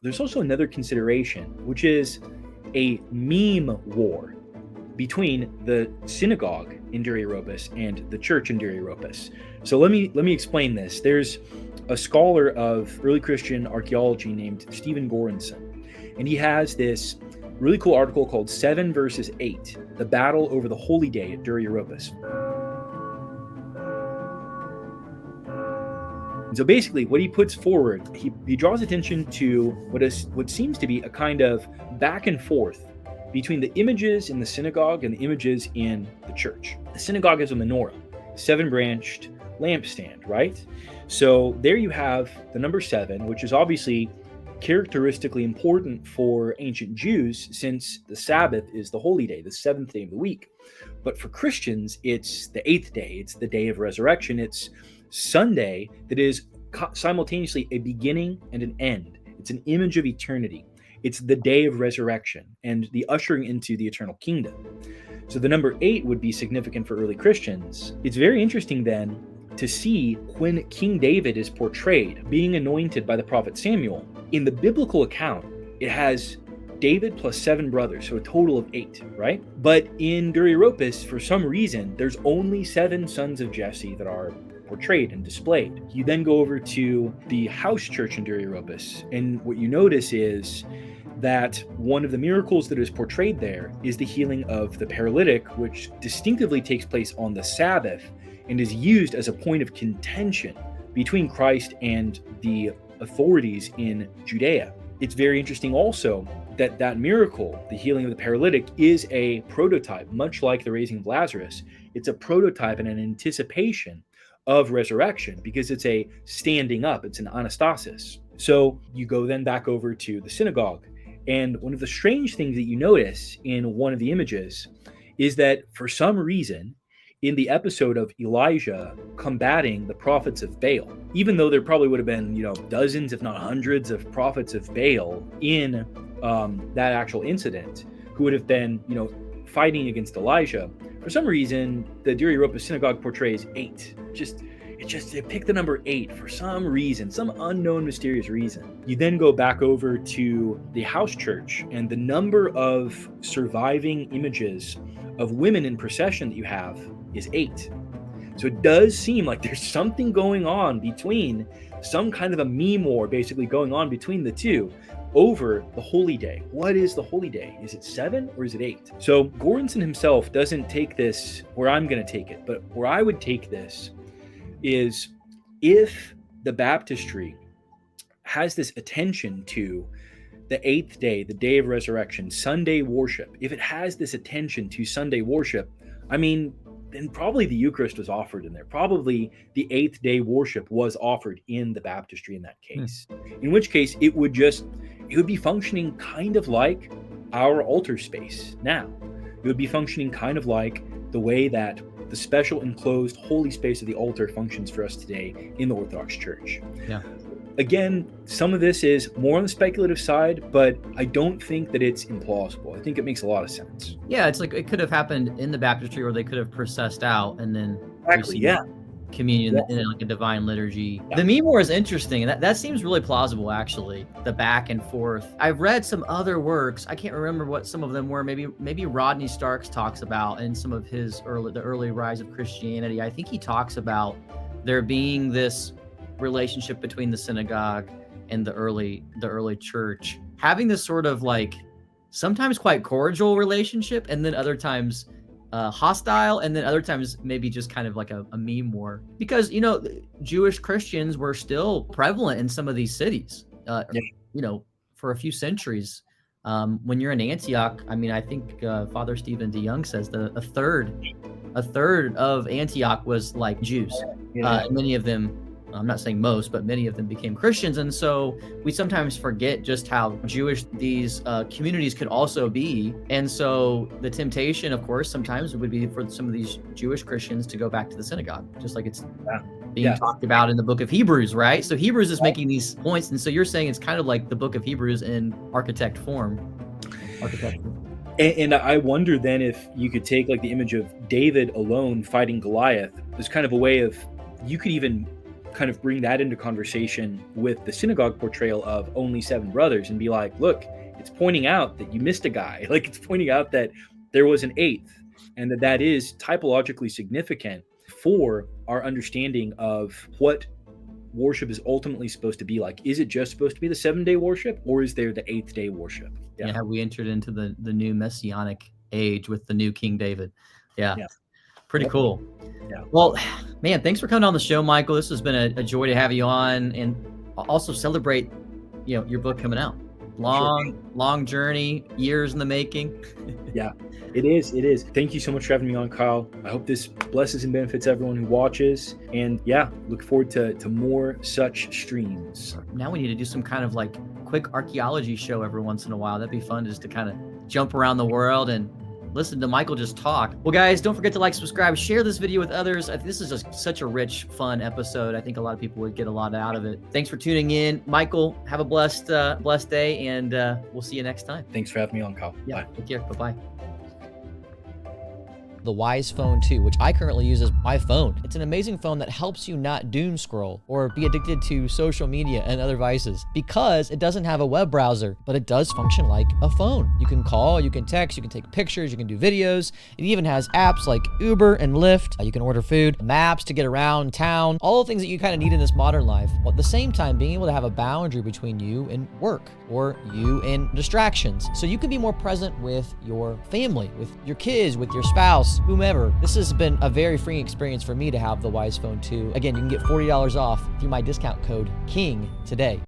there's also another consideration, which is a meme war between the synagogue in Dura Europos and the church in Dura Europos. So let me explain this. There's a scholar of early Christian archaeology named Stephen Goranson, and he has this really cool article called 7 versus 8, the battle over the holy day at Dura Europos. And so basically what he puts forward, he draws attention to what seems to be a kind of back and forth between the images in the synagogue and the images in the church. The synagogue has a menorah, 7-branched lampstand, right? So there you have the number 7, which is obviously characteristically important for ancient Jews, since the Sabbath is the holy day, the 7th day of the week. But for Christians, it's the 8th day, it's the day of resurrection, it's Sunday that is simultaneously a beginning and an end. It's an image of eternity. It's the day of resurrection and the ushering into the eternal kingdom. So the number 8 would be significant for early Christians. It's very interesting then to see when King David is portrayed being anointed by the prophet Samuel. In the biblical account, it has David plus 7 brothers, so a total of 8, right? But in Dura Europos, for some reason, there's only 7 sons of Jesse that are portrayed and displayed. You then go over to the house church in Dura Europos, and what you notice is that one of the miracles that is portrayed there is the healing of the paralytic, which distinctively takes place on the Sabbath and is used as a point of contention between Christ and the authorities in Judea. It's very interesting also that that miracle, the healing of the paralytic, is a prototype, much like the raising of Lazarus. It's a prototype and an anticipation of resurrection, because it's a standing up, it's an anastasis. So you go then back over to the synagogue, and one of the strange things that you notice in one of the images is that for some reason, in the episode of Elijah combating the prophets of Baal, even though there probably would have been, dozens, if not hundreds of prophets of Baal in that actual incident who would have been, fighting against Elijah, for some reason, the Dura Europos synagogue portrays 8. They pick the number 8 for some reason, some unknown, mysterious reason. You then go back over to the house church, and the number of surviving images of women in procession that you have is 8. So it does seem like there's something going on between, some kind of a meme war basically going on between the two over the holy day. What is the holy day? Is it 7 or is it 8? So Goranson himself doesn't take this where I'm going to take it, but where I would take this is if the baptistry has this attention to the 8th day, the day of resurrection, Sunday worship, if it has this attention to Sunday worship, then probably the Eucharist was offered in there. Probably the 8th day worship was offered in the baptistry in that case. In which case it would be functioning kind of like our altar space now. It would be functioning kind of like the way that the special enclosed holy space of the altar functions for us today in the Orthodox Church. Yeah. Again, some of this is more on the speculative side, but I don't think that it's implausible. I think it makes a lot of sense. Yeah, it's like it could have happened in the baptistry, or they could have processed out and then communion in like a divine liturgy. Yeah. The meme war is interesting, and that seems really plausible, actually, the back and forth. I've read some other works. I can't remember what some of them were. Maybe Rodney Starks talks about in some of his the early rise of Christianity. I think he talks about there being this relationship between the synagogue and the early church, having this sort of like sometimes quite cordial relationship, and then other times hostile, and then other times maybe just kind of like a meme war, because Jewish Christians were still prevalent in some of these cities for a few centuries. When you're in Antioch, I think Father Stephen DeYoung says that a third of Antioch was like Jews. Many of them, I'm not saying most, but many of them became Christians. And so we sometimes forget just how Jewish these communities could also be. And so the temptation, of course, sometimes would be for some of these Jewish Christians to go back to the synagogue, just like it's being talked about in the book of Hebrews, right? So Hebrews is making these points. And so you're saying it's kind of like the book of Hebrews in architecture. And I wonder then if you could take like the image of David alone fighting Goliath as kind of a way of, you could even kind of bring that into conversation with the synagogue portrayal of only 7 brothers and be like, look, it's pointing out that you missed a guy. Like, it's pointing out that there was an 8th, and that is typologically significant for our understanding of what worship is ultimately supposed to be like. Is it just supposed to be the 7-day worship, or is there the 8th day worship? Yeah, we entered into the new messianic age with the new King David. Yeah. Pretty cool. Yeah. Well, man, thanks for coming on the show, Michael. This has been a joy to have you on, and also celebrate, your book coming out. Long journey, years in the making. Yeah, it is. Thank you so much for having me on, Kyle. I hope this blesses and benefits everyone who watches. And look forward to more such streams. Now we need to do some kind of like quick archaeology show every once in a while. That'd be fun, just to kind of jump around the world and listen to Michael just talk. Well, guys, don't forget to like, subscribe, share this video with others. This is just such a rich, fun episode. I think a lot of people would get a lot out of it. Thanks for tuning in. Michael, have a blessed day, and we'll see you next time. Thanks for having me on, Kyle. Yeah, Bye. Take care. Bye-bye. The Wise Phone 2, which I currently use as my phone. It's an amazing phone that helps you not doom scroll or be addicted to social media and other vices, because it doesn't have a web browser, but it does function like a phone. You can call, you can text, you can take pictures, you can do videos. It even has apps like Uber and Lyft. You can order food, maps to get around town, all the things that you kind of need in this modern life. While at the same time being able to have a boundary between you and work, or you and distractions. So you can be more present with your family, with your kids, with your spouse, whomever. This has been a very freeing experience for me to have the Wise Phone 2. Again, you can get $40 off through my discount code KING today.